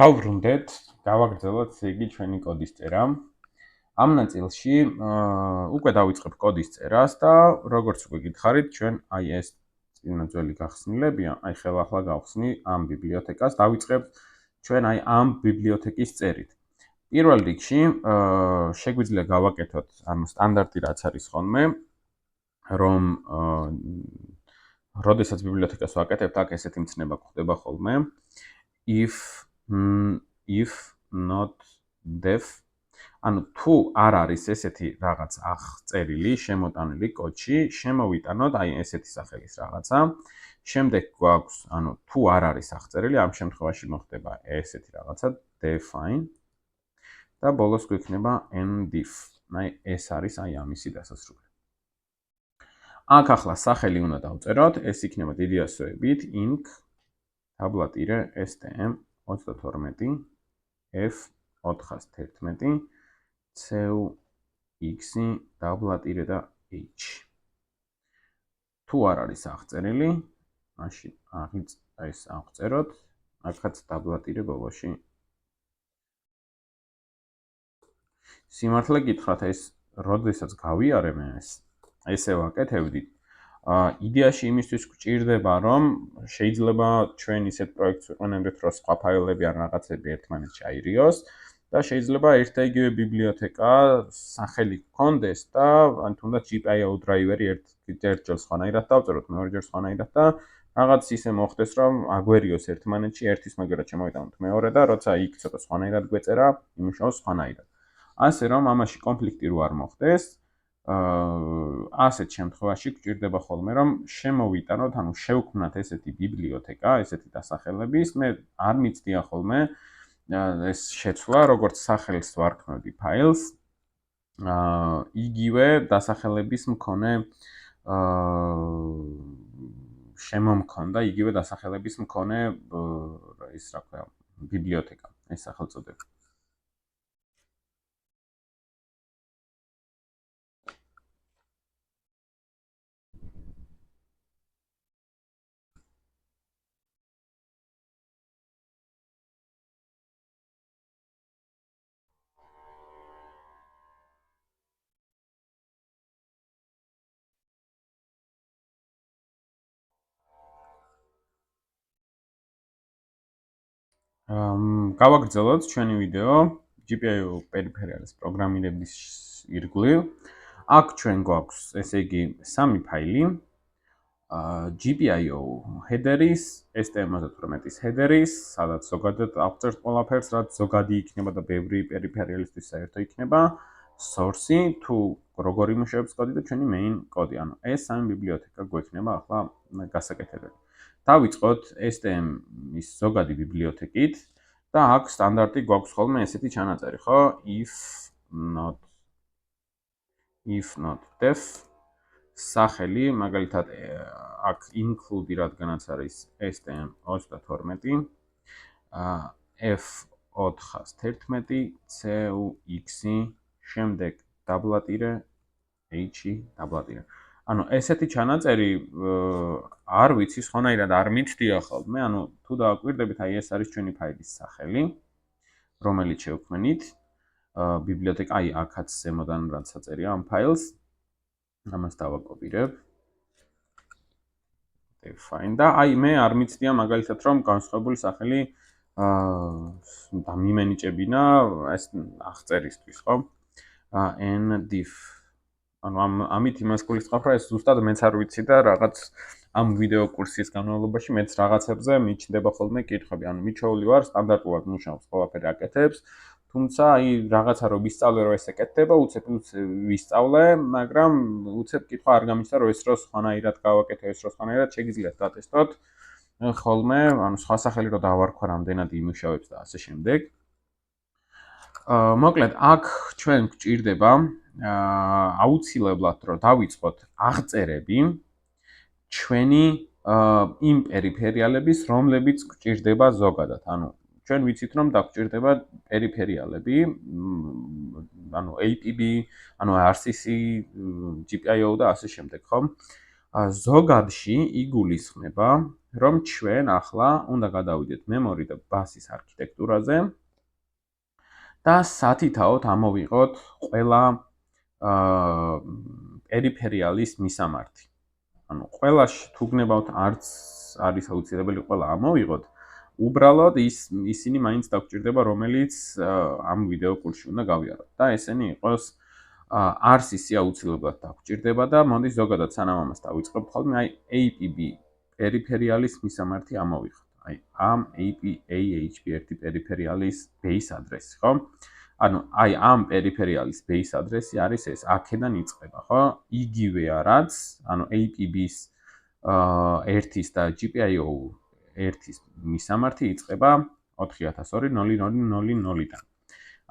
დავბრუნდეთ, გავაგრძელოთ იგი ჩვენი კოდის წერა. ამ ნაწილში უკვე დავიწყებ კოდის წერას და როგორც უკვე გითხარით, ჩვენ აი ეს წინაძველი გახსნილებია, აი ხელახლა გავხსნი ამ ბიბლიოთეკას, დავიწყებ ჩვენ აი ამ ბიბლიოთეკის წერით. პირველ რიგში შეგვიძლია გავაკეთოთ ანუ სტანდარტი რაც არის ხოლმე, რომ როდესაც ბიბლიოთეკას ვაკეთებთ, აქ ესეთი მცნება გვხდება ხოლმე. if not def ანუ თუ არ არის ესეთი რაღაც აღწერილი შემოტანილი კოდში, შემოვიტანოთ აი ესეთი სახელის რაღაცა. შემდეგ გვაქვს, ანუ თუ არ არის აღწერილი, ამ შემთხვევაში მოხდება ესეთი რაღაცა define და ბოლოს გვექნება ndif. აი ეს არის აი ამისი დასასრული. აქ ახლა სახელი უნდა დავწეროთ, ეს იქნება დიდი ასოებით inc tabla-stm 32 f411 cx დაბლა-ტირე და h. თუ არ არის აღწერილი, მაშინ ეს აღწეროთ, აქაც დაბლა-ტირე ბოლოში. სიმართლე გითხრათ, ეს როდესაც გავიარე მე ესე ვაკეთებდით, იდეაში იმისთვის გვჭირდება, რომ შეიძლება ჩვენ ისეთ პროექტს ვიყენებდეთ, რომ სხვა ფაილები ან რაღაცები ერთმანეთში აირიოს და შეიძლება ერთ და იგივე ბიბლიოთეკა სახელი გქონდეს და ან თუნდაც GPIO დრაივერი ერთჯერ სხვანაირად დავწეროთ, მეორეჯერ სხვანაირად და რაღაც ისე მოხდეს, რომ აგვერიოს ერთმანეთში, ერთის მაგერად შემოვიტანოთ მეორე და როცა იქ ცოტა სხვანაირად გვეწერა, იმუშაოს სხვანაირად. ასე რომ ამაში კონფლიქტი რო არ მოხდეს, ასეთ შემთხვევაში გვჭირდება ხოლმე, რომ შემოვიტანოთ, ანუ შევქმნათ ესეთი ბიბლიოთეკა, ესეთი დასახელების, მე არ მიცდია ხოლმე ეს შეცვლა, როგორც სახელს ვარქმევდი ფაილს, იგივე დასახელების მქონე შემომქონდა, იგივე დასახელების მქონე ის რა ქვია, ბიბლიოთეკა, ეს სახელწოდება. გავაგრძელოთ ჩვენი ვიდეო GPIO პერიფერიალის პროგრამირების ირგვლივ. აქ ჩვენ გვაქვს, ესე იგი, სამი ფაილი. GPIO header-ის, STM32-ის header-ის, სადაც ზოგადად აღწერთ ყველაფერს, რაც ზოგადი იქნება და ბევრი პერიფერიალისთვის საერთო იქნება. source-ი, თუ როგორ იმუშავებს კოდი და ჩვენი main კოდი. ანუ ეს სამი ბიბლიოთეკა გვექნება ახლა გასაკეთებელი. დავიწყოთ STM-ის ზოგადი ბიბლიოთეკით და აქ სტანდარტი გვაქვს ხოლმე ესეთი ჩანაწერი, ხო? if not def სახელი, მაგალითად აქ include რადგანაც არის STM32 f411 cux შემდეგ დაბლა-ტირე h დაბლა-ტირე. ანუ ესეთი ჩანაწერი არ ვიცი, სხვანაირად არ მიცდია ხოლმე, ანუ თუ დააკვირდებით, აი ეს არის ჩვენი ფაილის სახელი, რომელიც შევქმნით. ბიბლიოთეკა, აი აქაც ზემოდან რაც აწერია ამ ფაილს. ამას დავაკოპირებ. define და აი მე არ მიცდია მაგალითად, რომ განსხვავებული სახელი დამიმენიჭებინა ეს აღწერისთვის, ხო? ndif ანუ ამით იმას გულისხმობ, რომ ეს ზუსტად მეც არ ვიცი და რაღაც ამ ვიდეო კურსის განმავლობაში მეც რაღაცებზე მიჩნდება ხოლმე კითხვები. ანუ მიჩვეული ვარ, სტანდარტულად მუშაობს, ყველაფერი აკეთებს, თუმცა აი რაღაცა რომ ვისწავლე, რომ ეს ეკეთდება, უცებ ვისწავლე, მაგრამ უცებ კითხვა არ გამიჩნდა, რომ ეს რო სხვანაირად გავაკეთე, ეს რო სხვანაირად შეგიძლიათ დატესტოთ ხოლმე, ანუ სხვა სახელი რო დავარქვა, რამდენად იმუშავებს და ასე შემდეგ. მოკლედ, აქ ჩვენ გვჭირდება აუცილებლად რომ დავიწყოთ აღწერები ჩვენი იმ პერიფერიალების, რომლებიც გვჭირდება ზოგადად. ანუ ჩვენ ვიცით, რომ დაგვჭირდება პერიფერიალები, ანუ APB, ანუ RCC, GPIO და ასე შემდეგ, ხო? ზოგადში იგულისხმება რომ ჩვენ ახლა უნდა გადავიდეთ memory და bus-ის არქიტექტურაზე და სათითაოდ ამოვიღოთ ყველა პერიფერიალის მისამართი. ანუ ყველა თუ გნებავთ არც არის აუცილებელი ყველა ამოვიღოთ. უბრალოდ ისინი მაინც დაგჭირდება, რომელიც ამ ვიდეო კურსში უნდა გავიაროთ და ესენი იყოს RCC აუცილებლად დაგჭირდება და მოდი ზოგადად სანამ ამას დავიწყებ ხოლმე აი APB პერიფერიალის მისამართი ამოვიღოთ. აი ამ AHB1 პერიფერიალის base address, ხო? ანუ აი ამ პერიფერიალის base address-ი არის ეს, აქედან იწყება, ხო? იგივეა რაც, ანუ APB-ის 1-ის და GPIO 1-ის მისამართი იწყება 4002.0.0.0-დან.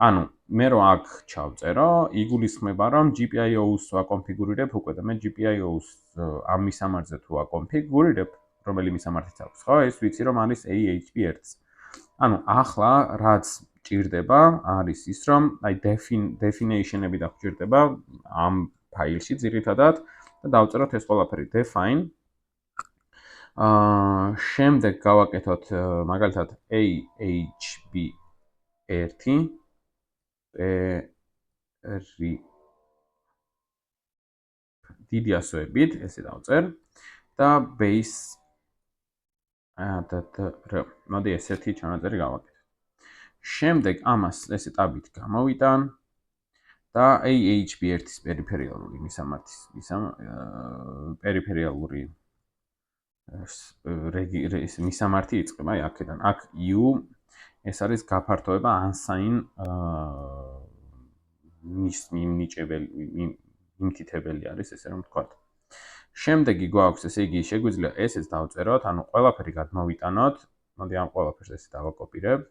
ანუ მე რო აქ ჩავწერო, იგულისხმება რომ GPIO-ს ვაკონფიგურირებ უკვე და მე GPIO-ს ამ მისამართზე თუ ვაკონფიგურირებ, რომელი მისამართიც აქვს, ხო? ეს ვიცი რომ არის AHB1. ანუ ახლა რაც ჭირდება არის ის რომ აი definition-ები დაგჭირდება ამ ფაილში ძირითადად და დავწეროთ ეს ყველაფერი define. შემდეგ გავაკეთოთ მაგალითად AHB1 დიდი ასოებით, ესე დავწერ და base მოდი ესეთი ჩანაწერი გავაკეთოთ. შემდეგ ამას ეს ეტაპით გამოვიტან და AHB1-ის პერიფერიალური მისამართის პერიფერიალური მისამართი იწყება აი აქედან. აქ U ეს არის გაფართოება unsigned მიმთითებელი არის ესე რომ ვთქვათ. შემდეგი გვაქვს ესე იგი შეგვიძლია ესეც დავწეროთ, ანუ ყველაფერი გადმოვიტანოთ. მოდი ამ ყველაფერს ესე დავაკოპირებ.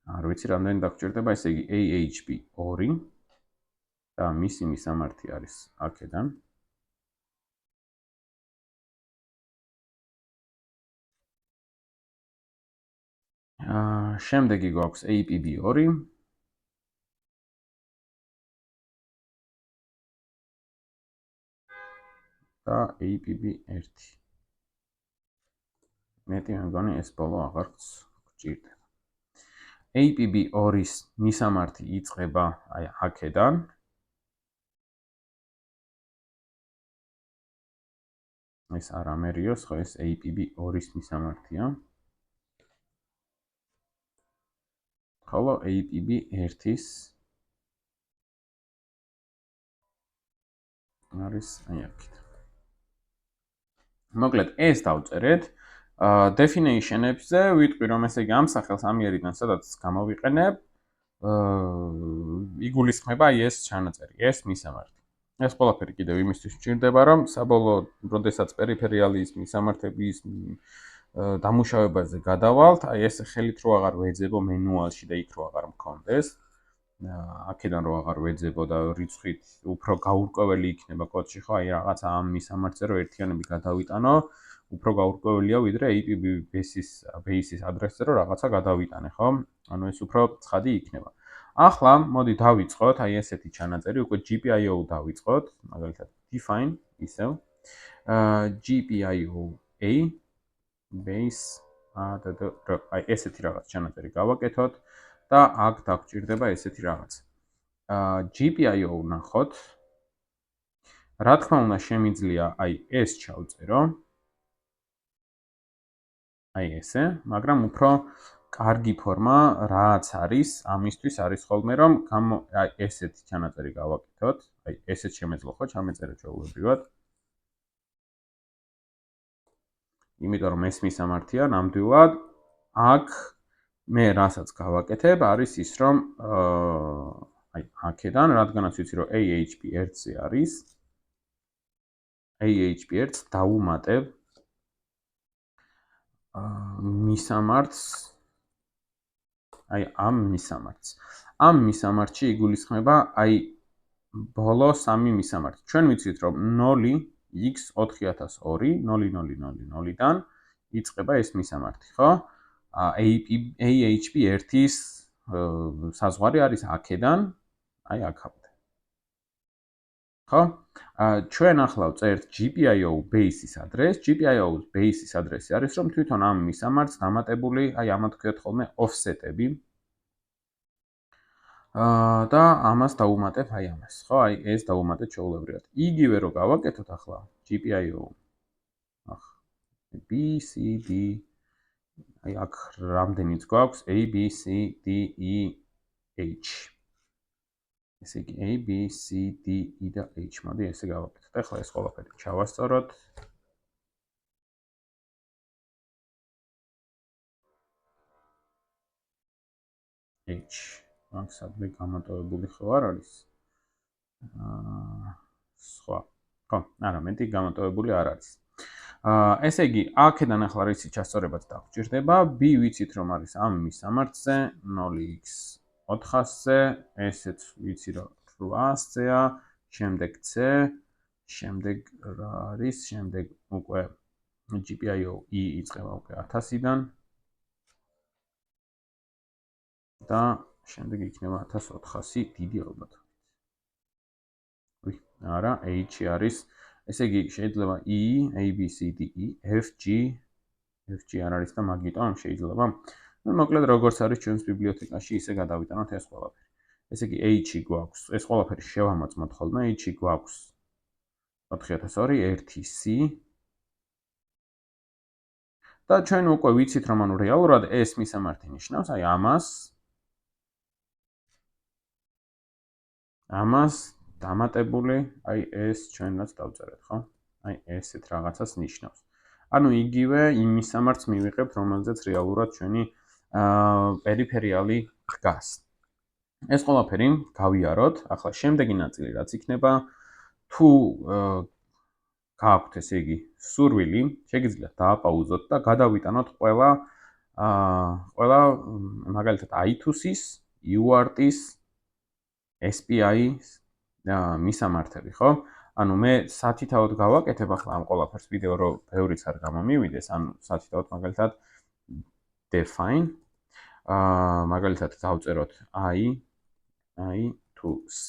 არ ვიცი რამდენი დაგჭირდება, ესე იგი AHB2 და მისი მისამართი არის აქედან. შემდეგი გვაქვს APB2 და APB1. მეტი მეგონი ეს ბოლო აღარ გჭირდება. APB2-ის მისამართი იწყება აი აქედან. ეს არ ამერიოს, ხო ეს APB2-ის მისამართია. ხოლო APB1-ის არის აი აქედან. მოკლედ ეს დავწერეთ. definition-ებზე ვიტყვი რომ ესე იგი ამ სახელს ამიერიდან სადაც გამოვიყენებ, იგულისხმება აი ეს ჩანაწერი, ეს მისამართი. ეს ყველაფერი კიდევ იმისთვის სჭირდება, რომ საბოლოოდ, როდესაც პერიფერიალის მისამართების დამუშავებაზე გადავალთ, აი ეს ხელით რო აღარ ვეძებო მენუალში და იქ რო აღარ მქონდეს, აქედან რო აღარ ვეძებო და რიცხვით უფრო გაურკვეველი იქნება კოდში, ხო, აი რაღაცა ამ მისამართზე რო ერთიანები გადავიტანო, უფრო გაურკვეველია ვიდრე APB base-ის ადრესზე რო რაღაცა გადავიტანე, ხო? ანუ ეს უფრო ცხადი იქნება. ახლა მოდი დავიწყოთ, აი ესეთი ჩანაწერი, უკვე GPIO დავიწყოთ, მაგალითად define ისევ GPIO A base აი ესეთი რაღაც ჩანაწერი გავაკეთოთ და აქ დაგჭირდება ესეთი რაღაც. GPIO ვნახოთ. რა თქმა უნდა შემიძლია აი ეს ჩავწერო. აი ესე, მაგრამ უფრო კარგი ფორმა რაც არის, ამისთვის არის ხოლმე რომ აი ესეთი ჩანაწერი გავაკეთოთ. აი ესეც შემეძლო ხო ჩამეწერე ჩვეულებრივად. იმიტომ რომ ეს მისამართია ნამდვილად აქ მე რასაც გავაკეთებ არის ის რომ აი აქედან რადგანაც ვიცი რომ AHB1-ზე არის AHB1-ს დავუმატებ მისამართს აი ამ მისამართს. ამ მისამართში იგულისხმება აი ბოლო სამი მისამართი. ჩვენ ვიცით რომ 0x4002.0.0.0-დან იწყება ეს მისამართი, ხო? AHB1-ის საზღვარი არის აქედან, აი აქამდე. ხო? ჩვენ ახლა ვწერთ GPIO base-ის ადრესს. GPIO base-ის ადრესი არის, რომ თვითონ ამ მისამართს დამატებული, აი ამათ ვქეთ ხოლმე offset-ები. და ამას დავუმატებ აი ამას, ხო? აი ეს დავუმატეთ ჩვეულებრივად. იგივე რო გავაკეთოთ ახლა GPIO. ახ B C D აი აქ რამდენიც გვაქვს A B C D E H. ესე იგი A B C D E და H. მოდი ესე გავაკეთოთ. ახლა ეს ყველაფერი ჩავასწოროთ. H. აქ სადმე გამოტოვებული ხო არ არის? სხვა. ხო, არა, მეტი გამოტოვებული არ არის. ესე იგი, აქედან ახლა რისი ჩასწორებაც დაგვჭირდება. B ვიცით რომ არის ამ მისამართზე 0x 400-ზე, ესეც ვიცი რომ 800-ზეა, შემდეგ C, შემდეგ რა არის, შემდეგ უკვე GPIO E იწყება უკვე 1000-დან და შემდეგ იქნება 1400 დიდი ალბათ. არა, H არის, ესე იგი შეიძლება E, A, B, C, D, E, F, G არ არის და მაგიტო ამ შეიძლება. ნუ მოკლედ როგორც არის ჩვენს ბიბლიოთეკაში, ისე გადავიტანოთ ეს ყველაფერი. ესე იგი H-ი გვაქვს, ეს ყველაფერი შევამოწმოთ ხოლმე, H-ი გვაქვს 4002, 1C და ჩვენ უკვე ვიცით რომ ანუ რეალურად ეს მისამართი ნიშნავს, აი ამას დამატებული, აი ეს ჩვენ რაც დავწერეთ, ხო? აი ესეთ რაღაცას ნიშნავს. ანუ იგივე იმ მისამართს მივიღებთ, რომელზეც რეალურად ჩვენი პერიფერიალი დგას. ეს ყველაფერი გავიაროთ. ახლა შემდეგი ნაწილი რაც იქნება, თუ გააქვთ ესე იგი სურვილი, შეგიძლიათ დააპაუზოთ და გადავიტანოთ ყველა მაგალითად i2-ის, UART-ის, SPI-ის მისამართები, ხო? ანუ მე სათითაოდ გავაკეთებ ახლა ამ ყველაფერს ვიდეო რო ბევრიც არ გამომივიდეს, ანუ სათითაოდ მაგალითად define მაგალითად დავწეროთ I2C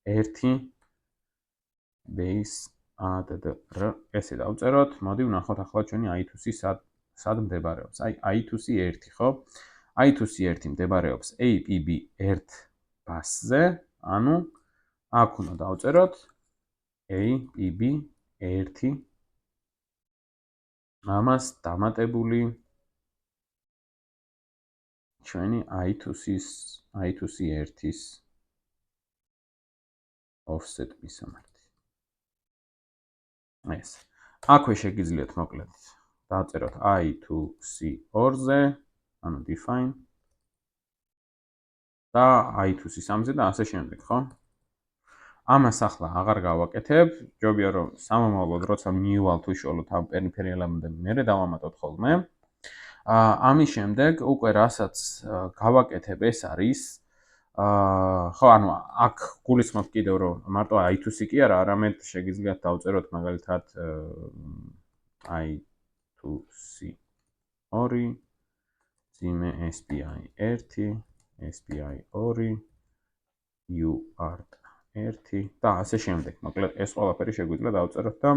1 base add-r ესე დავწეროთ. მოდი ვნახოთ ახლა ჩვენი I2C სად მდებარეობს. აი I2C 1, ხო? I2C 1 მდებარეობს APB 1 ბასზე, ანუ აქ უნდა დავწეროთ APB 1 ამას დამატებული ჩვენი I2C 1-ის offset მისამართი. ეს. აქვე შეგიძლიათ მოკლედ დავწეროთ I2C 2-ზე, ანუ define და I2C 3-ზე და ასე შემდეგ, ხო? ამას ახლა აღარ გავაკეთებ, ჯობია რომ სამომავლოდ როცა მივვალ თუ შოლოთ ამ პერიფერიალამდე მერე დავამატოთ ხოლმე. ამის შემდეგ უკვე რასაც გავაკეთებ ეს არის ხო, ანუ აქ გულისხმობ კიდევ რომ მარტო I2C კი არა, არამედ შეგიძლიათ დავწეროთ მაგალითად I2C 2, ძიმე SPI 1, SPI 2, UART 1 და ასე შემდეგ. მოკლედ ეს ყველაფერი შეგვიძლია დავწეროთ და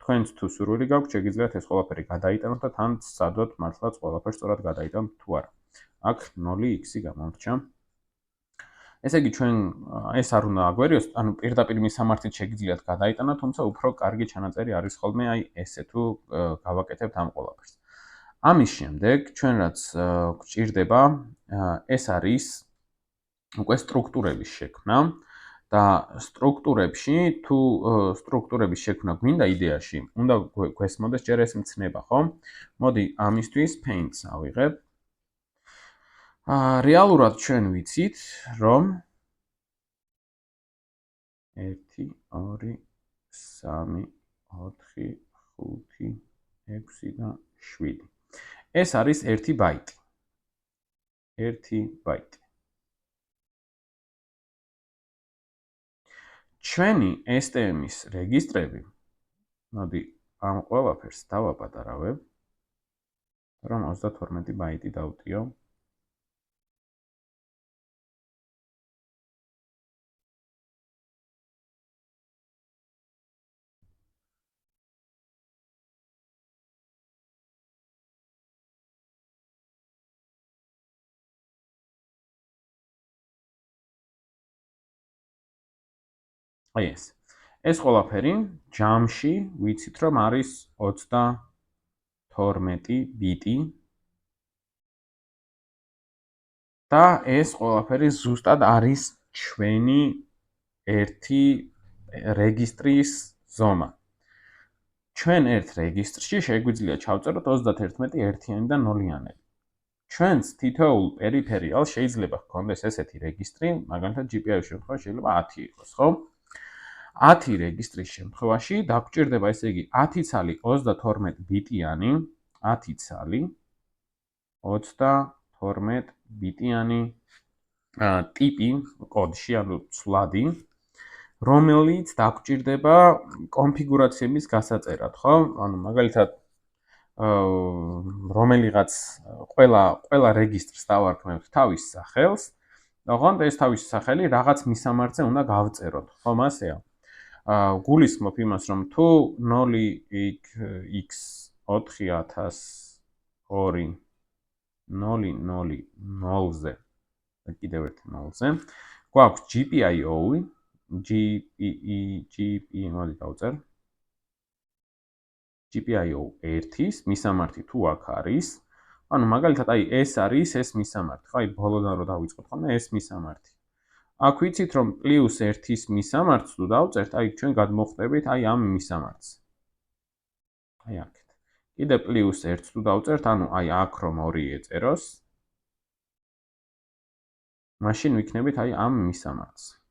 თქვენც თუ სურვილი გაქვთ, შეგიძლიათ ეს ყველაფერი გადაიტანოთ და თან სცადოთ მართლაც ყველაფერს სწორად გადაიტანოთ თუ არა. აქ 0x-ი გამორჩა. ესე იგი ჩვენ ეს არ უნდა აგვერიოს, ანუ პირდაპირ მისამართით შეგიძლიათ გადაიტანოთ, თუმცა უფრო კარგი ჩანაწერი არის ხოლმე აი ესე თუ გავაკეთებთ ამ ყველაფერს. ამის შემდეგ ჩვენ რაც გვჭირდება, ეს არის უკვე სტრუქტურების შექმნა და სტრუქტურებში თუ სტრუქტურების შექმნა გვინდა იდეაში, უნდა გვესმოდეს ჯერ ეს მცნება, ხო? მოდი ამისთვის paint-ს ავიღებ. რეალურად ჩვენ ვიცით, რომ 1 2 3 4 5 6 და 7. ეს არის 1 ბაიტი. 1 ბაიტი. ჩვენი STM-ის რეგისტრები, მოდი ამ ყველაფერს დავაპატარავებ, რომ 32 ბაიტი დავტიო. აი ეს. ეს ყველაფერი ჯამში ვიცით რომ არის 32 ბიტი და ეს ყველაფერი ზუსტად არის ჩვენი ერთი რეგისტრის ზომა. ჩვენ ერთ რეგისტრში შეგვიძლია ჩავწეროთ 31 ერთიანი და ნოლიანები. ჩვენს თითოეულ პერიფერიალს შეიძლება ჰქონდეს ესეთი რეგისტრი, მაგალითად GPIO-ის შემთხვევაში შეიძლება 10 იყოს, ხო? 10 რეგისტრის შემთხვევაში დაგვჭირდება ესე იგი 10 ცალი 32 ბიტიანი, 10 ცალი 32 ბიტიანი ტიპი კოდში, ანუ ცვლადი, რომელიც დაგვჭირდება კონფიგურაციების გასაწერად, ხო? ანუ მაგალითად რომელიღაც ყველა რეგისტრს დავარქმევთ თავის სახელს, ოღონდ ეს თავისი სახელი რაღაც მისამართზე უნდა გავწეროთ, ხომ ასეა? გულისხმობ იმას, რომ თუ 0x4002 000-ზე და კიდევ ერთ 0-ზე გვაქვს GPIO, მოდი დავწერ. GPIO 1-ის მისამართი თუ აქ არის, ანუ მაგალითად აი ეს არის ეს მისამართი, ხო, აი ბოლოდან რო დავიწყოთ ხოლმე ეს მისამართი. აქ ვიცით რომ +1-ის მისამართს თუ დავწერთ, აი ჩვენ გადმოხვდებით აი ამ მისამართს. აი აქეთ. კიდე +1-ს თუ დავწერთ, ანუ აი აქ რომ 2 ეწეროს, მაშინ ვიქნებით აი ამ მისამართს.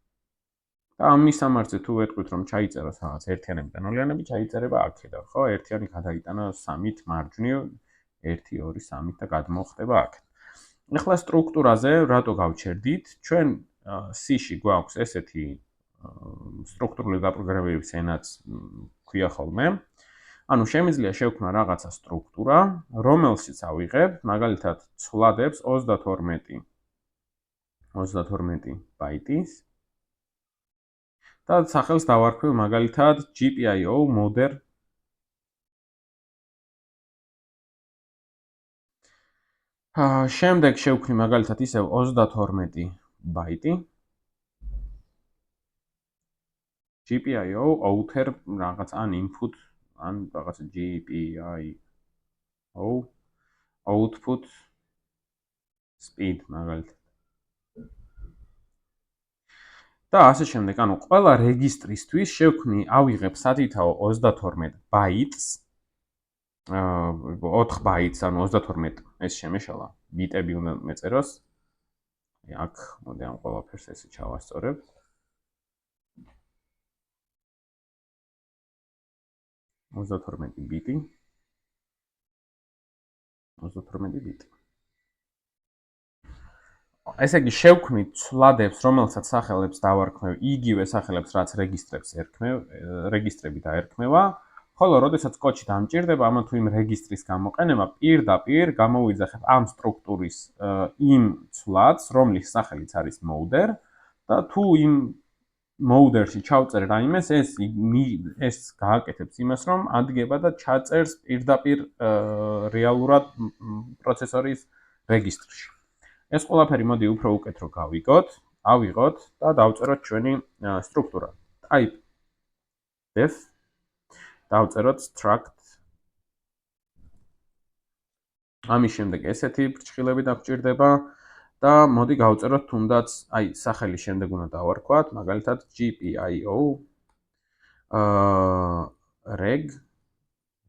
და ამ მისამართზე თუ ვეტყვით რომ ჩაიწეროს რაღაც ერთიანები და ნოლიანები, ჩაიწერება აქედან, ხო? ერთიანი გადაიტანა 3-ით მარჯვნივ, 1, 2, 3 და გადმოხდება აქეთ. ეხლა სტრუქტურაზე რატო გავჩერდით? ჩვენ C-ში გვაქვს ესეთი სტრუქტურული დაპროგრამების ენაც ქვია ხოლმე. ანუ შემიძლია შევქმნა რაღაცა სტრუქტურა, რომელშიც ავიღებ, მაგალითად, ცვლადებს 32 ბაიტის და სახელს დავარქვევ მაგალითად GPIO modder. შემდეგ შევქმნი მაგალითად ისევ 32 ბაიტი. GPIO outer რაღაც ან input ან რაღაც GPIO output speed მაგალითად. და ასე შემდეგ, ანუ ყველა რეგისტრისთვის შევქმნი ავიღებ სათითაო 32 ბაიტს. 4 ბაიტს, ანუ 32 ეს შემეშალა ბიტები უნდა მეწეროს. აქ მოდი ამ ყველაფერს ესე ჩავასწორებ. 32 ბიტი. 32 ბიტი. ესე იგი შევქმნით ცვლადებს, რომელსაც სახელებს დავარქმევ, იგივე სახელებს, რაც რეგისტრები დაერქმევა, ხოლო როდესაც კოდში დამჭირდება ამა თუ იმ რეგისტრის გამოყენება, პირდაპირ გამოვიძახებ ამ სტრუქტურის იმ ცვლადს, რომლის სახელიც არის modder და თუ იმ modder-ში ჩავწერ რაიმეს, ეს გააკეთებს იმას, რომ ადგება და ჩაწერს პირდაპირ რეალურად პროცესორის რეგისტრში. ეს ყველაფერი მოდი უფრო უკეთ რო გავიგოთ, ავიღოთ და დავწეროთ ჩვენი სტრუქტურა. Type def დავწეროთ struct. ამის შემდეგ ესეთი ბრჭყილები დაგვჭირდება და მოდი გავწეროთ თუნდაც აი სახელი შემდეგ უნდა დავარქვათ, მაგალითად GPIO reg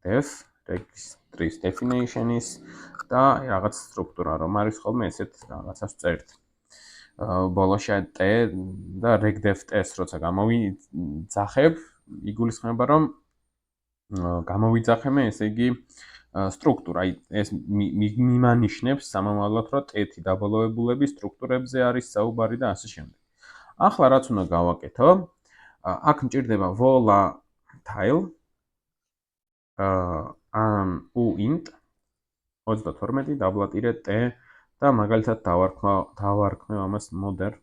def registries definition-ის და რაღაც სტრუქტურა რომ არის ხოლმე ესეთ რაღაცას წერთ. ბოლოში t და regdef-ts როცა გამოვიძახებ, იგულისხმება რომ გამოვიძახემ ესე იგი სტრუქტურა, აი ეს მიმანიშნებს სამომავლოდ რომ t-ი დაბოლოებულების სტრუქტურებზე არის საუბარი და ასე შემდეგ. ახლა რაც უნდა გავაკეთო, აქ მჭირდება volatile uint 32 დაბლატირე t და მაგალითად დავარქმევ ამას modder.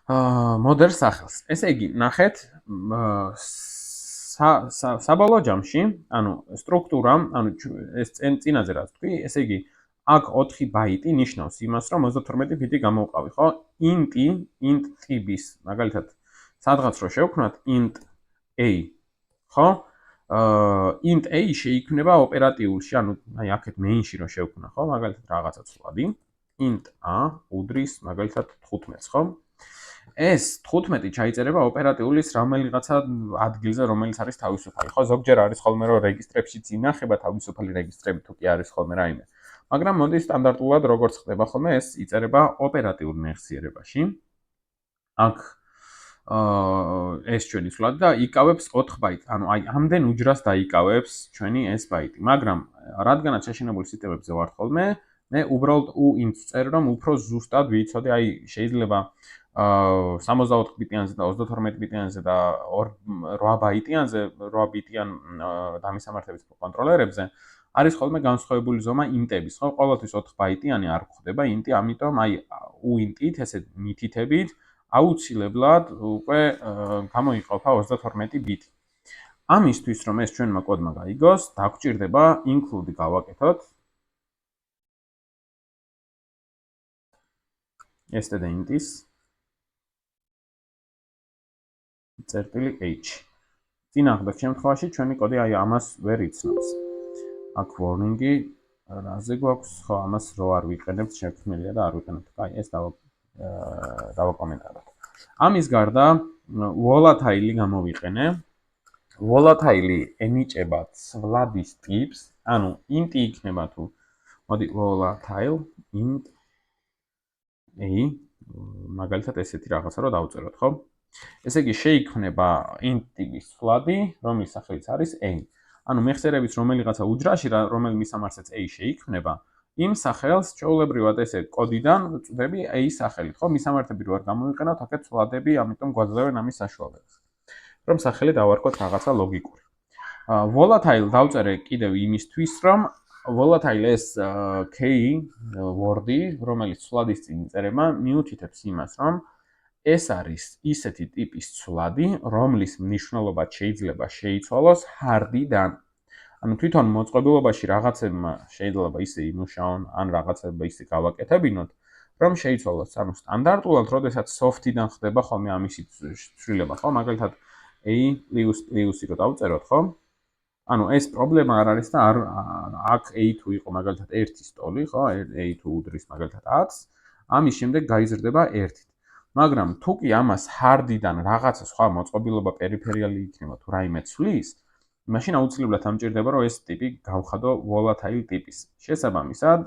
modder სახელს. ესე იგი, ნახეთ, საბოლოო ჯამში, ანუ სტრუქტურა, ანუ ეს წინაზე რაც თქვი, ესე იგი, აქ 4 ბაიტი ნიშნავს იმას, რომ 32 ბიტი გამოვყავი, ხო? int tibis, მაგალითად, სადღაც რო შევქმნათ int a, ხო? int a შეიქმნება ოპერატიულში, ანუ აი აქეთ main-ში რო შევქმნა, ხო? მაგალითად, რაღაცა ცვლადი, int a უდრის მაგალითად 15-ს, ხო? ეს 15 ჩაიწერება ოპერატიულის რომელიღაცა ადგილზე, რომელიც არის თავისუფალი, ხო? ზოგჯერ არის ხოლმე რომ რეგისტრებშიც ინახება თავისუფალი რეგისტრები, თუ კი არის ხოლმე რაიმე. მაგრამ მოდი სტანდარტულად როგორც ხდება ხოლმე, ეს იწერება ოპერატიულ მეხსიერებაში. აქ ეს ჩვენი ცვლადი და იკავებს 4 ბაიტს. ანუ აი ამდენ უჯრას დაიკავებს ჩვენი ეს ბაიტი. მაგრამ რადგანაც შეშინებული სისტემებზე ვართ ხოლმე, მე უბრალოდ u-int წერ რომ უფრო ზუსტად ვიცოდე, აი შეიძლება 64 ბიტიანზე და 32 ბიტიანზე და 8 ბაიტიანზე, 8 ბიტიან დამისამართების კონტროლერებზე არის ხოლმე განსხვავებული ზომა int-ების, ხო? ყოველთვის 4 ბაიტიანი არ გვხდება int-ი, ამიტომ აი u-int-ით, ესე მითითებით, აუცილებლად უკვე გამოიყოფა 32 ბიტი. ამისთვის რომ ეს ჩვენმა კოდმა გაიგოს, დაგვჭირდება include გავაკეთოთ. std-int-ის წერტილი h. წინააღმდეგ შემთხვევაში ჩვენი კოდი აი ამას ვერ იცნობს. აქ warning-ი რაზე გვაქვს, ხო, ამას რო არ ვიყენებთ, შექმნილია და არ ვიყენებთ. აი, ეს დავაკომენტაროთ. ამის გარდა volatile გამოვიყენე. volatile ენიჭება ცვლადის ტიპს, ანუ int იქნება თუ მოდი volatile int a მაგალითად ესეთი რაღაცა რო დავწეროთ, ხო? ესე იგი შეიქმნება int ტიპის ცვლადი, რომლის სახელიც არის a. ანუ მეხსიერების რომელიღაცა უჯრაში, რომელი მისამართიც a შეიქმნება, იმ სახელს ჩვეულებრივად ესე კოდიდან ვწვდები a სახელით, ხო? მისამართები რო არ გამოვიყენოთ, აქეთ ცვლადები, ამიტომ გვაძლევენ ამის საშუალებას. რომ სახელი დავარქოთ რაღაცა ლოგიკური. volatile დავწერე კიდევ იმისთვის, რომ volatile ეს keyword-ი, რომელიც ცვლადის წინ იწერება, მიუთითებს იმას, რომ ეს არის ისეთი ტიპის ცვლადი, რომლის მნიშვნელობა შეიძლება შეიცვალოს hard-დან. ანუ თვითონ მოწყობილობაში რაღაცებმა შეიძლება ისე იმუშაონ, ან რაღაცება ისე გავაკეთებინოთ, რომ შეიცვალოს. ანუ სტანდარტულად, როდესაც soft-დან ხდება ხოლმე ამისი ცვლილება, ხო? მაგალითად a++-ი რო დავწეროთ, ხო? ანუ ეს პრობლემა არ არის და აქ a თუ იყო მაგალითად 1 სტოლი, ხო? a თუ უდრის მაგალითად 10-ს, ამის შემდეგ გაიზრდება 1-ით. მაგრამ თუ კი ამას hard-დან რაღაცა სხვა მოწყობილობა პერიფერიალი იქნება თუ რაიმე ცვლის, მაშინ აუცილებლად ამჭირდება რომ ეს ტიპი გავხადო volatile ტიპის. შესაბამისად,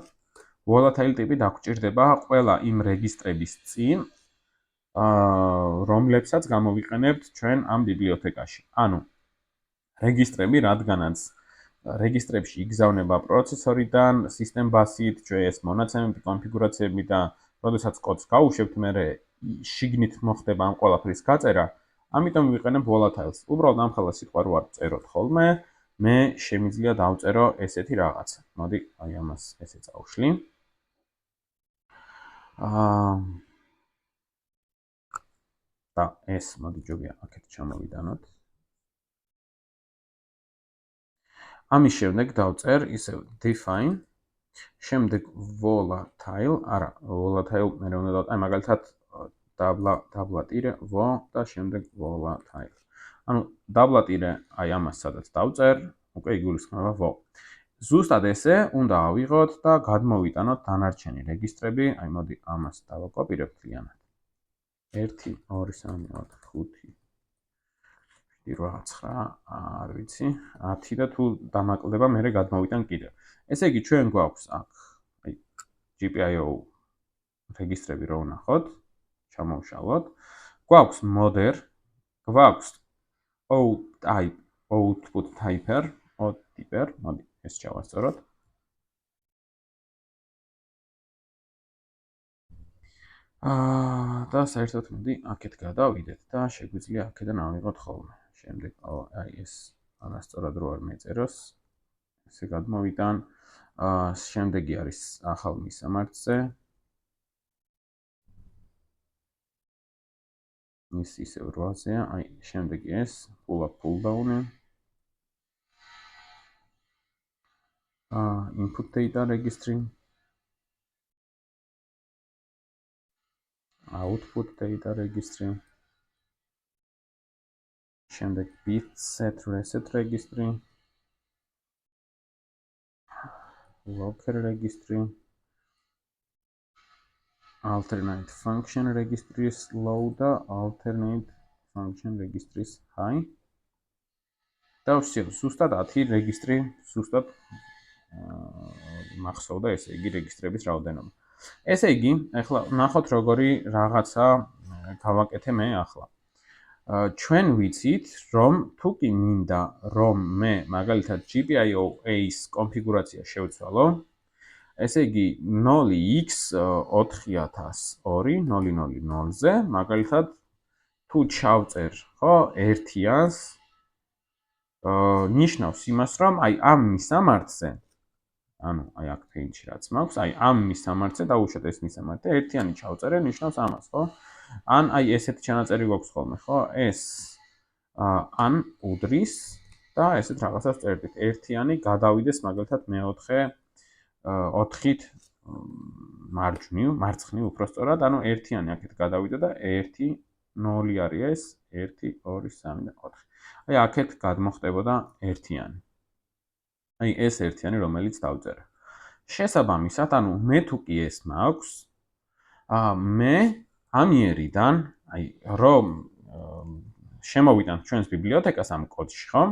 volatile ტიპი დაგვჭირდება ყველა იმ რეგისტრების წინ, რომლებსაც გამოვიყენებთ ჩვენ ამ ბიბლიოთეკაში. ანუ რეგისტრები, რადგანაც რეგისტრებში იგზავნება პროცესორიდან, system bus-ით, ჩვენ ეს მონაცემები, კონფიგურაციები და როდესაც კოდს გავუშვებთ, მე შიგნით მოხდება ამ ყველაფრის გაწერა, ამიტომ ვიყენებ volatile-ს. უბრალოდ ამ ხელა სიტყვა რო არ წეროთ ხოლმე, მე შემიძლია დავწერო ესეთი რაღაცა. მოდი, აი ამას ესე წავშლი. და ეს მოდი ჯობია აქეთ ჩამოვიდანოთ. ამის შემდეგ დავწერ ისევ define, შემდეგ volatile, არა, volatile მე უნდა დავწერო, აი მაგალითად დაბლა ტირე vo და შემდეგ volatile. ანუ დაბლა ტირე აი ამას სადაც დავწერ, უკვე იგულისხმება vo. ზუსტად ესე უნდა ავიღოთ და გადმოვიტანოთ დანარჩენი რეგისტრები, აი მოდი ამას დავაკოპირებ მთლიანად. 1 2 3 4 5 9 არ ვიცი, 10 და თუ დამაკლდება, მე გადმოვიტან კიდევ. ესე იგი ჩვენ გვაქვს აქ აი GPIO რეგისტრები რო ვნახოთ, ჩამოვშალოთ. გვაქვს modder, გვაქვს output typer, მოდი ეს ჩავასწოროთ. და საერთოდ მოდი აქეთ გადავიდეთ და შეგვიძლია აქედან ავიღოთ ხოლმე. შემდეგ აი ეს არასწორად რო არ მეწეროს. ესე გადმოვიტან. შემდეგი არის ახალ მისამართზე. ის ისევ 8-ზეა, აი შემდეგი ეს pull down-ი. input data registry. output data registry. შემდეგ bit set reset registry, locker registry, alternate function registries low და alternate function registries high. და ზუსტად 10 რეგისტრი ზუსტად მახსოვდა, ესე იგი რეგისტრების რაოდენობა. ესე იგი, ახლა ნახოთ როგორი რაღაცა გავაკეთე მე ახლა. ჩვენ ვიცით, რომ თუ კი მინდა, რომ მე მაგალითად GPIO-A-ის კონფიგურაცია შევცვალო, ესე იგი 0x4002.000-ზე, მაგალითად თუ ჩავწერ, ხო, 1-იანს, ნიშნავს იმას, რომ აი ამ მისამართზე, ანუ აი აქ ფეილში რაც მაქვს, აი ამ მისამართზე დავუშვათ ეს მისამართი, 1-იანი ჩავწერე, ნიშნავს ამას, ხო? ან აი ესეთი ჩანაწერი გვაქვს ხოლმე, ხო? ეს ან უდრის და ესეთ რაღაცას წერდით. 1-იანი გადავიდეს მაგალითად მე-4 4-ით მარცხნივ უпростоრად, ანუ 1-იანი აქეთ გადავიდა და 1 0 არის ეს 1 2 3 და 4. აი აქეთ გადმოხდებოდა 1-იანი. აი ეს 1-იანი რომელიც დავწერე. შესაბამისად, ანუ მე თუ კი ეს მაქვს, მე ამიერიდან, აი რომ შემოვიდან ჩვენს ბიბლიოთეკას ამ კოდში, ხო?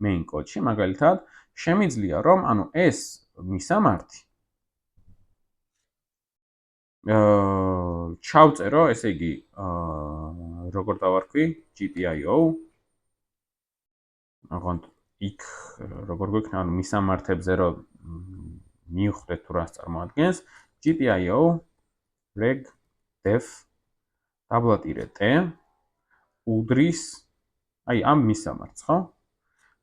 main კოდში, მაგალითად, შემიძლია რომ ანუ ეს მისამართი ჩავწერო, ესე იგი, როგორ დავარქვი, GPIO. აღარ იქ როგორ გვექნა, ანუ მისამართებზე რომ მივხვდეთ თუ რას წარმოადგენს, GPIO reg def დაბლატირეთ უდრის აი ამ მისამართს, ხო?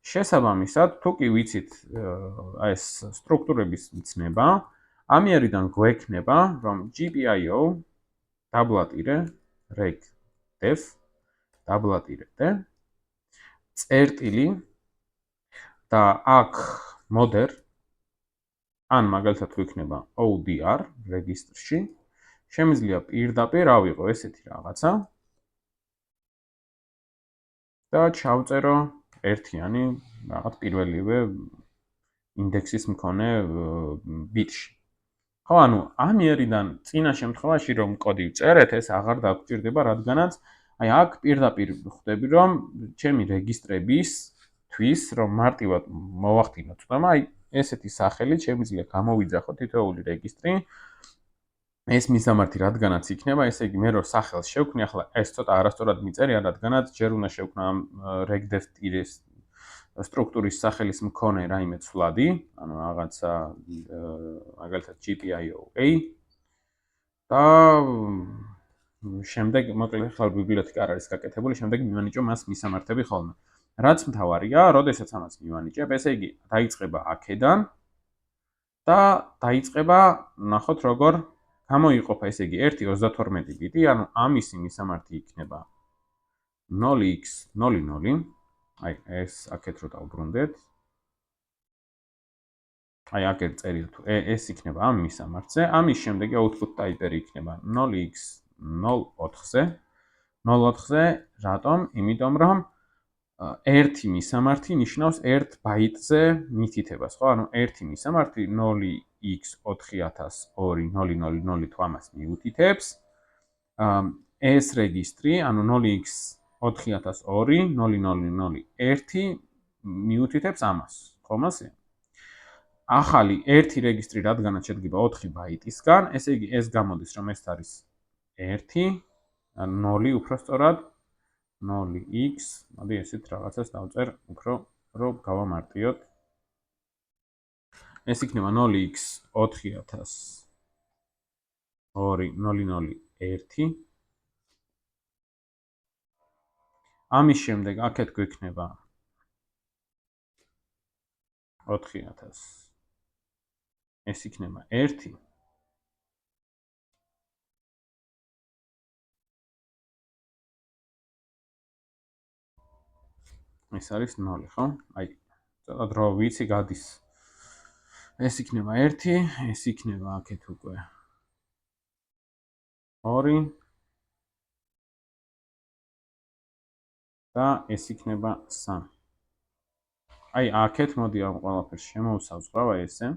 შესაბამისად, თუ კი ვიცით ეს სტრუქტურების მცნება, ამიერიდან გვექნება, რომ GPIO დაბლატირე reg def დაბლატირეთ წერტილი და აქ modder ან მაგალითად გვექნება ODR რეგისტრში, შემიძლია პირდაპირ ავიღო ესეთი რაღაცა და ჩავწერო 1-იანი რაღაც პირველივე ინდექსის მქონე ბიტში. ხო, ანუ ამიერიდან წინა შემთხვევაში რომ კოდი ვწერეთ, ეს აღარ დაგჭირდება, რადგანაც აი აქ პირდაპირ ხვდები, რომ ჩემი რეგისტრებისთვის, რომ მარტივად მოვახდინო წვდომა, აი ესეთი სახელით შემიძლია გამოვიძახო თითოეული რეგისტრი. ეს მისამართი რადგანაც იქნება, ესე იგი მე რო სახელს შევქმნი, ახლა ეს ცოტა არასწორად მიწერია, რადგანაც ჯერ უნდა შევქმნა ამ regdef-ტირეს სტრუქტურის სახელის მქონე რაიმე ცვლადი, ანუ რაღაცა მაგალითად GPIO-A და შემდეგ მოკლედ ახლა ბიბლიოთეკა არ არის გაკეთებული, შემდეგ მივანიჭო მას მისამართები ხოლმე. რაც მთავარია, როდესაც ამას მივანიჭებ, ესე იგი დაიწყება აქედან და დაიწყება, ნახოთ როგორ გამოიყოფა, ესე იგი 1.32 ბიტი, ანუ ამისი მისამართი იქნება 0x00. აი ეს აქეთ რო დავბრუნდეთ. აი აქეთ წერია თუ ეს იქნება ამ მისამართზე, ამის შემდეგი output type-ი იქნება 0x04-ზე. 04-ზე, რატომ? იმიტომ რომ ერთი მისამართი ნიშნავს 1 ბაიტზე მითითებას, ხო? ანუ ერთი მისამართი 0x4002.000 თუ ამას მიუთითებს. ეს რეგისტრი, ანუ 0x4002.000.1 მიუთითებს ამას, ხომ ასე? ახალი ერთი რეგისტრი რადგანაც შედგება 4 ბაიტისგან, ესე იგი ეს გამოდის, რომ ეს არის 1, 0 უпростоრად 0x, მოდი ესეთ რაღაცას დავწერ, უფრო რომ გავამარტიოთ. ეს იქნება 0x4002.000.1. ამის შემდეგ აქეთ გვექნება 4000. ეს იქნება 1. ეს არის 0, ხო? აი, ცოტა დრო ვიცი გადის. ეს იქნება 1, ეს იქნება აქეთ უკვე 2. და ეს იქნება 3. აი, აქეთ მოდი ამ ყველაფერს შემოვსავსყრავ ესე.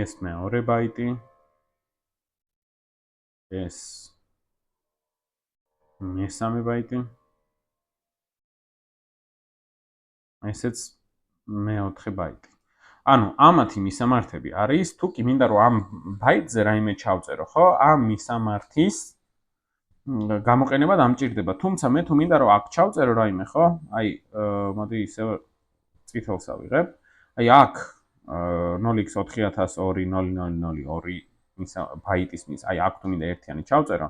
ეს მეორე ბაიტი. ეს მესამე ბაიტი. ესეც მეოთხე ბაიტი. ანუ ამათი მისამართები არის, თუ კი მინდა რომ ამ ბაიტზე რაიმე ჩავწერო, ხო? ამ მისამართის გამოყენება დამჭირდება. თუმცა მე თუ მინდა რომ აქ ჩავწერო რაიმე, ხო? აი, მოდი ისე წითელს ავიღებ. აი აქ 0x4002 ბაიტის მის, აი აქ თუ მინდა ერთიანი ჩავწერო,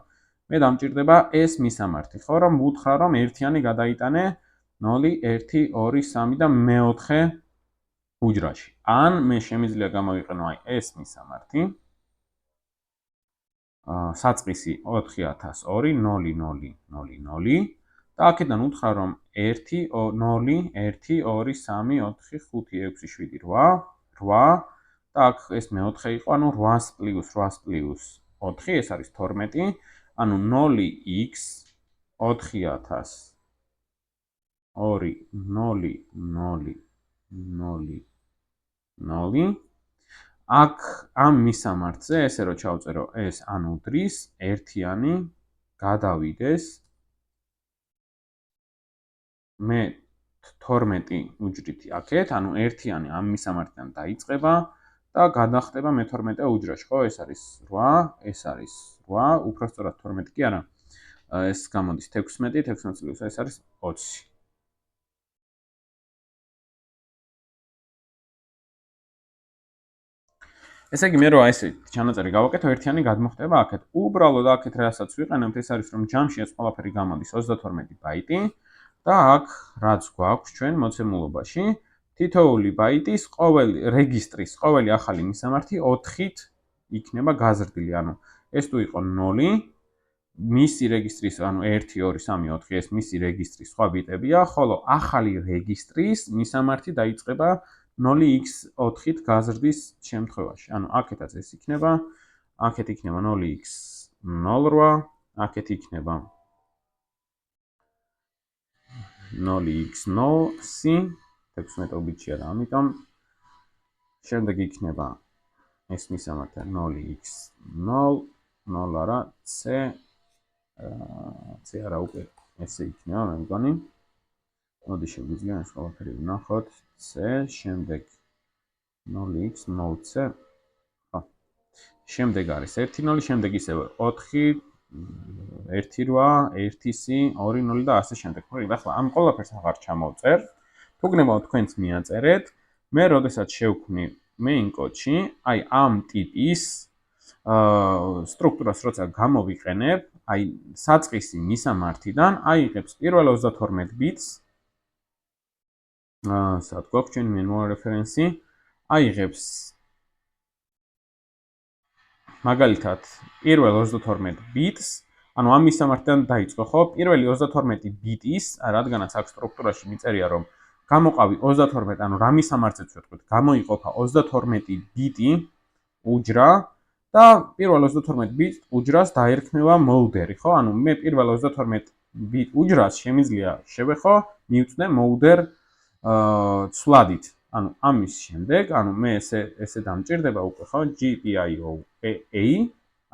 მე დამჭირდება ეს მისამართი, ხო? რომ ვუთხრა რომ ერთიანი გადაიტანე 0 1 2 3 და მეოთხე უჯრაში. ან მე შემიძლია გამოვიყენო აი ეს მისამართი. საწყისი 4002 0 0 0 0 და აქედან უთხრა რომ 1 0 1 2 3 4 5 6 7 8 8 და აქ ეს მეოთხე იყო, ანუ 8 პლუს 8 პლუს 4 ეს არის 12, ანუ 0x 4000 2 0 0 0 0 აქ ამ მისამართზე ესე რომ ჩავწერო ეს ან უდრის ერთიანი გადავიდეს მე 12 უჯრითი აქეთ, ანუ ერთიანი ამ მისამართიდან დაიწყება და გადახტება მე-12 უჯრაში, ხო? ეს არის 8, ეს არის 8, უпростоრად 12 კი არა. ეს გამოდის 16, 16 პლუს ეს არის 20. ესე იგი მე რო ესე ჩანაწერი გავაკეთო, ერთიანი გადმოხტება აქეთ. უბრალოდ აქეთ რასაც ვიყენებთ, ეს არის რომ ჯამში ეს ყველაფერი გამოდის 32 ბაიტი და აქ რაც გვაქვს ჩვენ მოცემულობაში, თითოეული ბაიტის ყოველი რეგისტრის ყოველი ახალი მისამართი 4-ით იქნება გაზრდილი. ანუ ეს თუ იყო 0, მისი რეგისტრის, ანუ 1 2 3 4 ეს მისი რეგისტრის სხვა ბიტებია, ხოლო ახალი რეგისტრის მისამართი დაიწყება 0x4-ით გაზრდის შემთხვევაში. ანუ აქეთაც ეს იქნება, აქეთ იქნება 0x08, აქეთ იქნება 0x0c, 16 ბიტია და ამიტომ შემდეგ იქნება ეს მისამართი 0x0, 0 არა, c არა უკვე ესე იქნება, მე მგონი. მოდი შეგვიძლია ეს ყველაფერი ვნახოთ. c, შემდეგ 0x0c. ხო. შემდეგ არის 1-0, შემდეგ ისევ 4, 1-8, 1c, 2-0 და ასე შემდეგ. მოდი ახლა ამ ყველაფერს აღარ ჩამოვწერ. თუ გნებავთ თქვენც მიაწერეთ. მე როდესაც შევქმნი main code-ში, აი ამ ტიპის სტრუქტურას როცა გამოვიყენებ, აი საწყისი მისამართიდან აიღებს პირველ 32 ბიტს სად გვაქვს ჩვენ manual reference-ი, აიღებს მაგალითად პირველ 32 ბიტს, ანუ ამ მისამართიდან დაიწყო, ხო? პირველი 32 ბიტის, რადგანაც აქ სტრუქტურაში მიწერია რომ გამოყავი 32, ანუ რა მისამართზეც ვეთქვით, გამოიყოფა 32 ბიტი უჯრა და პირველ 32 ბიტ უჯრას დაერქმევა მოუდერი, ხო? ანუ მე პირველ 32 ბიტ უჯრას შემიძლია შევეხო, მივწნე მოუდერ ცვლადით. ანუ ამის შემდეგ, ანუ მე ესე დამჭირდება უკვე, ხო? GPIO-A,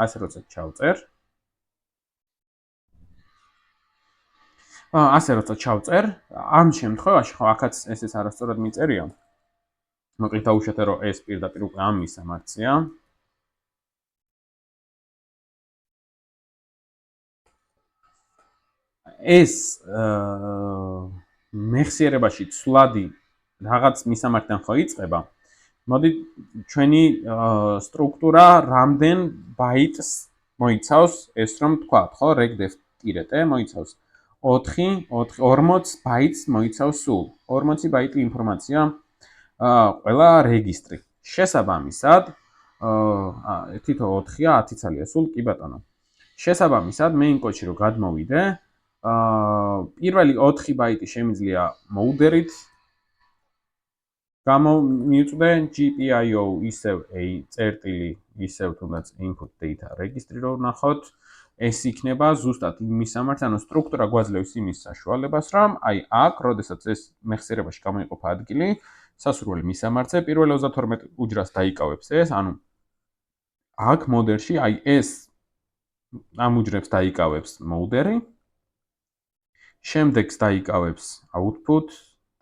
ასე როცა ჩავწერ. ასე როცა ჩავწერ, ამ შემთხვევაში, ხო, აქაც ესეც არასწორად მიწერია. მოკლედ დაუშვათ რომ ეს პირდაპირ უკვე ამ მისამართია. ეს მეხსიერებაში ცვლადი რაღაც მისამართიდან ხო იწყება. მოდი ჩვენი სტრუქტურა რამდენ ბაიტს მოიცავს ეს რომ თქვა, ხო, regdef-t მოიცავს 40 ბაიტს მოიცავს სულ. 40 ბაიტი ინფორმაცია ყველა რეგისტრი. შესაბამისად, თითო 4-ია 10 ცალია სულ, კი ბატონო. შესაბამისად, main code-ში რომ გადმოვიდე, პირველი 4 ბაიტი შემიძლია მოუდერით გამომივწვდე GPIO ისევ A წერტილი ისევ თუნდაც input data registry რო ვნახოთ, ეს იქნება ზუსტად იმის სამართი, ანუ სტრუქტურა გვაძლევს იმის საშუალებას, რომ აი აქ, როდესაც ეს მეხსიერებაში გამოიყოფა ადგილი, სასურველი მისამართზე პირველ 32 უჯრას დაიკავებს ეს, ანუ აქ მოდელში აი ეს ამ უჯრებს დაიკავებს მოლდერი, შემდეგს დაიკავებს output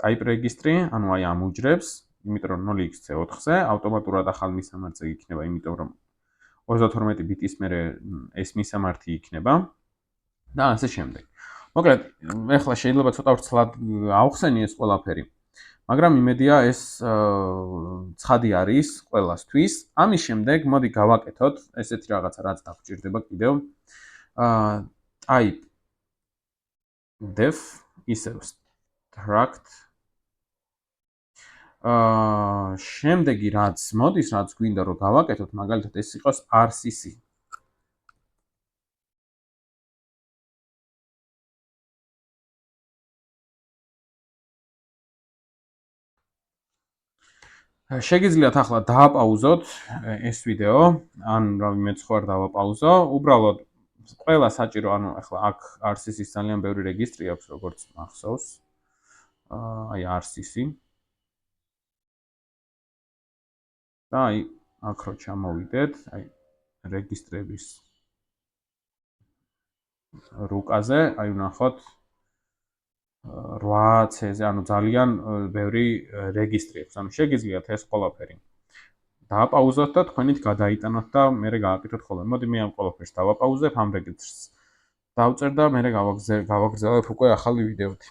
type registry, ანუ აი ამ უჯრებს, იმიტომ რომ 0x4-ზე ავტომატურად ახალ მისამართზე იქნება, იმიტომ რომ 32 ბიტის მერე ეს მისამართი იქნება და ასე შემდეგ. მოკლედ, ეხლა შეიძლება ცოტა ვრცლად ავხსენი ეს ყველაფერი, მაგრამ იმედია ეს ცხადი არის ყველასთვის. ამის შემდეგ მოდი გავაკეთოთ ესეთი რაღაცა, რაც დაგჭირდება კიდევ. type def ისევ struct შემდეგი რაც მოდის, რაც გვინდა რომ გავაკეთოთ, მაგალითად ეს იყოს RCC. შეგიძლიათ ახლა დააპაუზოთ ეს ვიდეო, ან რამე სხვა დავაპაუზო. უბრალოდ ყველა საჭირო, ანუ ახლა აქ RCC-ის ძალიან ბევრი რეგისტრი აქვს, როგორც მახსოვს. აი RCC. და აი აქ რო ჩამოვიდეთ, აი რეგისტრების რუკაზე, აი ვნახოთ 8C-ზე, ანუ ძალიან ბევრი რეგისტრი აქვს. ანუ შეგიძლიათ ეს ყველაფერი დააპაუზოთ და თქვენით გადაიტანოთ და მერე გააკეთოთ ხოლმე. მოდი მე ამ ყველაფერს დავაპაუზებ, ამ რეგისტრს დავწერ და მერე გავაგრძელებ უკვე ახალი ვიდეოთი.